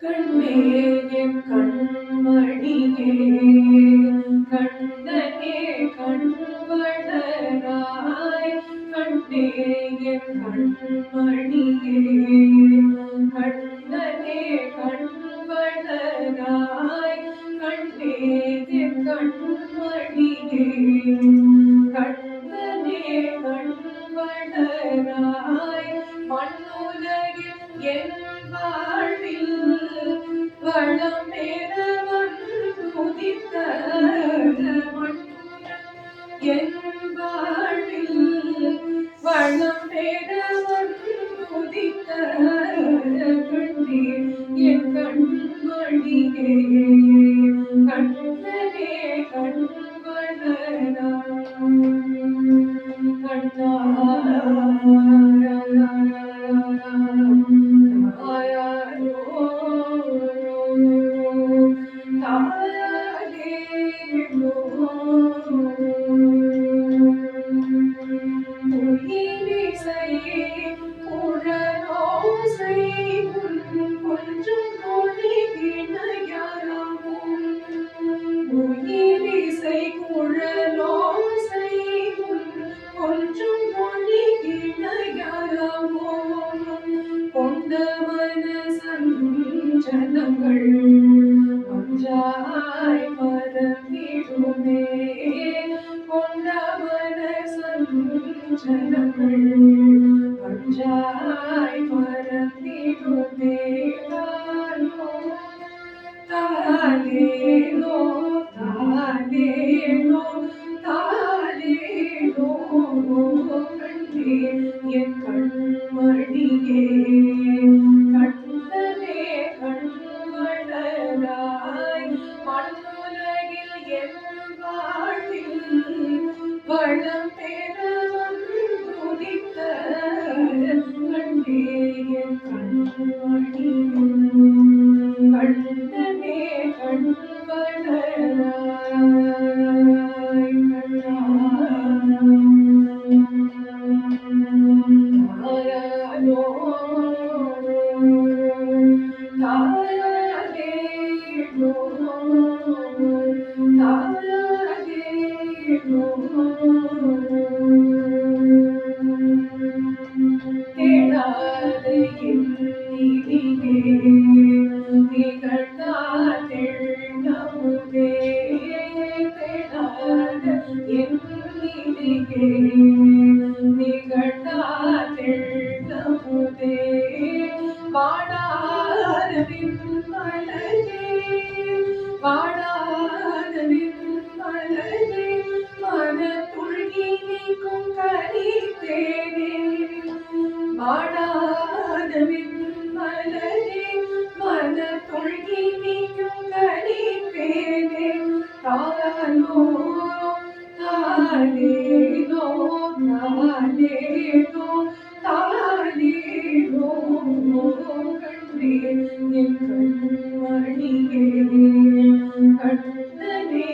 கண்ணே என் கண்மணியே கண்ணனே கண்வளராய் கண்ணே என் கண்மணியே கண்ணனே கண்வளராய் கண்ணே என் கண்மணியே கண்ணனே கண்வளராய் மண்ணுலகில் என் வாழ்வில் வளம் பெற வந்துதித்த என் வாழ்வில் வளம் பெற வந்துதித்த கண்ணே என் கண்மணியே கண்ணனே கண்வளரா கண்ணா ஜனங்கள் ஒன்றாய் பரவிடுமே கொண்டவன சஞ்சனங்கள் ஒன்றாய் பரவிடுமே தாலேலோ தாலேலோ தாலேலோ கண்ணே என் கண்மணியே கண்ணனே கண்வளராய் மண்ணுலகில் என் வாழ்வில் வளம் பெற வந்துதித்த கண்ணே என் கண்மணியே கண்ணனே கண்வளராய் தாயாலோ தாயாலேலோ தாயாலேலோ தேடாத என் நிதியே திகழ்ந்தாதெழுநமுதே தேடாத என் நிதியே திகழ்ந்தாதெழுநமுதே வாடாத விண்மலரே வாடாத விண்மலரே மனத்துள்கி நீக்கும் கனித்தேனே வாடாத விண்மலரே மனத்துள்கி நீக்கும் கனித்தேனே தாயாலோ தாலேலோ தாலேலோ தாலேலோ கண்ணே என் கண்மணியே கண்ணனே